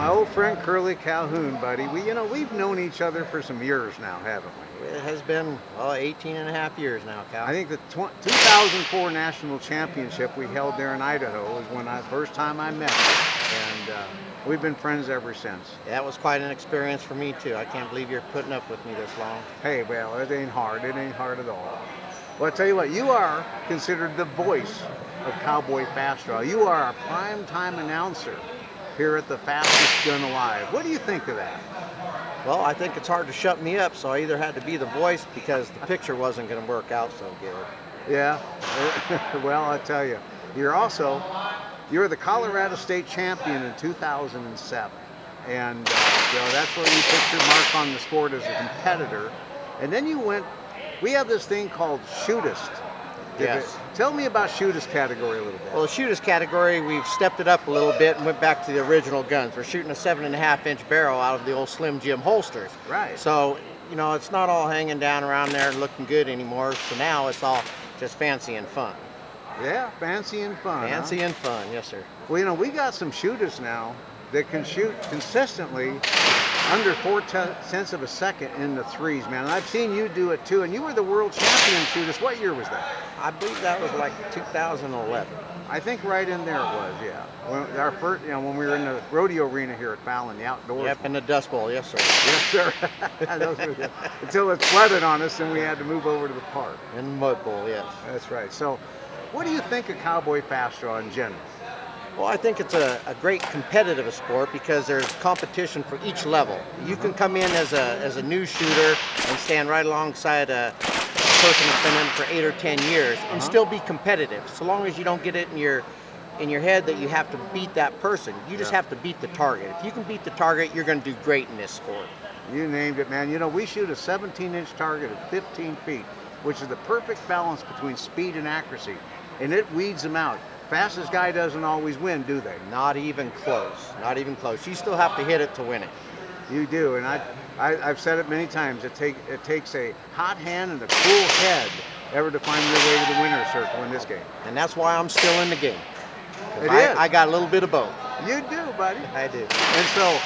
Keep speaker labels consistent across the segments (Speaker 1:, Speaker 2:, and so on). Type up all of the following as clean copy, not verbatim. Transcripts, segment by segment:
Speaker 1: my old friend Curley Calhoun, buddy. We've known each other for some years now, haven't we?
Speaker 2: It has been, well, 18 and a half years now, Cal.
Speaker 1: I think the 2004 national championship we held there in Idaho was when first time I met you, and we've been friends ever since.
Speaker 2: That was quite an experience for me too. I can't believe you're putting up with me this long.
Speaker 1: Hey, well, it ain't hard. It ain't hard at all. Well, I tell you what, you are considered the voice of Cowboy Fast Draw. You are a prime-time announcer here at the fastest gun alive. What do you think of that?
Speaker 2: Well, I think it's hard to shut me up, so I either had to be the voice because the picture wasn't going to work out so good.
Speaker 1: Yeah, well, I tell you, you're the Colorado State champion in 2007. And that's where you put your mark on the sport as a competitor. And then we have this thing called shootist.
Speaker 2: Yes.
Speaker 1: Tell me about shootist category a little bit.
Speaker 2: Well, the shootist category, we've stepped it up a little bit and went back to the original guns. We're shooting a 7.5-inch barrel out of the old Slim Jim holsters.
Speaker 1: Right.
Speaker 2: So, it's not all hanging down around there and looking good anymore. So now it's all just fancy and fun.
Speaker 1: Yeah, fancy and fun.
Speaker 2: Fancy and fun, yes, sir.
Speaker 1: Well, we got some shooters now that can shoot consistently under 4/10 of a second in the threes, man. And I've seen you do it too, and you were the world champion shooters. What year was that?
Speaker 2: I believe that was like 2011.
Speaker 1: I think right in there it was, yeah. When we were in the rodeo arena here at Fallon, the outdoors.
Speaker 2: Yep, in the Dust Bowl, yes, sir.
Speaker 1: Yes, sir. Until it flooded on us and we had to move over to the park.
Speaker 2: In the Mud Bowl, yes.
Speaker 1: That's right. So, what do you think of Cowboy Fast Draw in general?
Speaker 2: Well, I think it's a great competitive sport because there's competition for each level. You can come in as a new shooter and stand right alongside a person that's been in for 8 or 10 years and still be competitive, so long as you don't get it in your head that you have to beat that person. You just have to beat the target. If you can beat the target, you're going to do great in this sport.
Speaker 1: You named it, man. We shoot a 17-inch target at 15 feet, which is the perfect balance between speed and accuracy, and it weeds them out. Fastest guy doesn't always win, do they?
Speaker 2: Not even close. Not even close. You still have to hit it to win it.
Speaker 1: You do, and I've said it many times. It takes a hot hand and a cool head ever to find your way to the winner's circle in this game.
Speaker 2: And that's why I'm still in the game.
Speaker 1: I
Speaker 2: got a little bit of both.
Speaker 1: You do, buddy.
Speaker 2: I do.
Speaker 1: And so,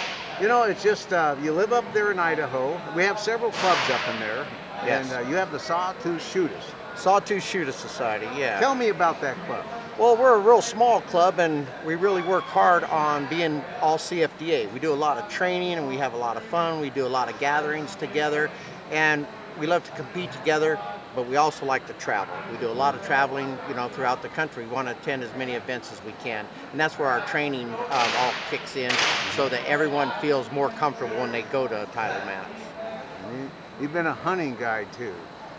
Speaker 1: it's just you live up there in Idaho. We have several clubs up in there.
Speaker 2: Yes.
Speaker 1: And you have the Sawtooth Shooters.
Speaker 2: Sawtooth Shooter Society, yeah.
Speaker 1: Tell me about that club.
Speaker 2: Well, we're a real small club, and we really work hard on being all CFDA. We do a lot of training, and we have a lot of fun. We do a lot of gatherings together, and we love to compete together, but we also like to travel. We do a lot of traveling, throughout the country. We want to attend as many events as we can, and that's where our training all kicks in, so that everyone feels more comfortable when they go to a title match.
Speaker 1: You've been a hunting guide, too.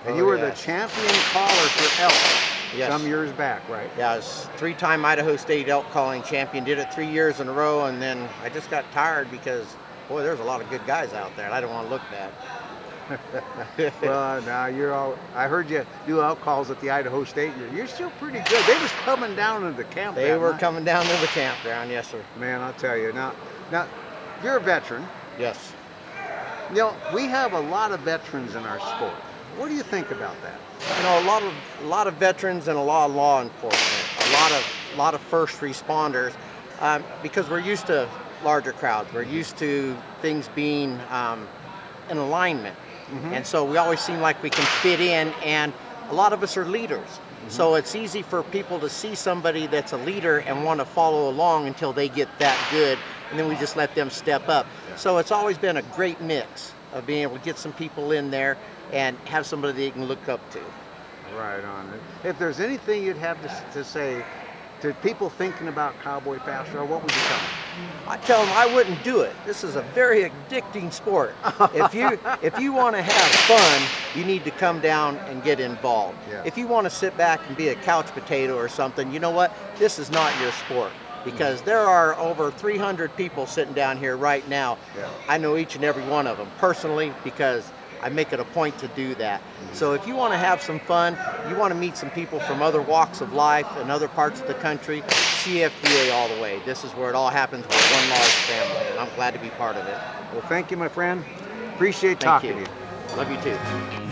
Speaker 1: And you were the champion caller for elk some years back, right?
Speaker 2: Yeah, I was 3-time Idaho State elk calling champion. Did it 3 years in a row, and then I just got tired because, boy, there's a lot of good guys out there, and I didn't want to look bad.
Speaker 1: Well, now I heard you do elk calls at the Idaho State. You're still pretty good. They was coming down to the camp.
Speaker 2: They were coming down to the campground, yes, sir.
Speaker 1: Man, I'll tell you. Now, you're a veteran.
Speaker 2: Yes.
Speaker 1: We have a lot of veterans in our sport. What do you think about that?
Speaker 2: A lot of veterans and a lot of law enforcement, a lot of first responders, because we're used to larger crowds. We're used to things being in alignment, and so we always seem like we can fit in. And a lot of us are leaders, so it's easy for people to see somebody that's a leader and want to follow along until they get that good, and then we just let them step up. So it's always been a great mix of being able to get some people in there and have somebody that you can look up to.
Speaker 1: Right on. If there's anything you'd have to say to people thinking about Cowboy Fast Draw, what would you tell them?
Speaker 2: I tell them I wouldn't do it. This is a very addicting sport. If you want to have fun, you need to come down and get involved.
Speaker 1: Yeah.
Speaker 2: If you want to sit back and be a couch potato or something, you know what? This is not your sport. Because there are over 300 people sitting down here right now.
Speaker 1: Yeah.
Speaker 2: I know each and every one of them personally because I make it a point to do that. So if you want to have some fun, you want to meet some people from other walks of life and other parts of the country, CFDA all the way. This is where it all happens. We're one large family, and I'm glad to be part of it.
Speaker 1: Well, thank you, my friend. Appreciate talking to you.
Speaker 2: Love you too.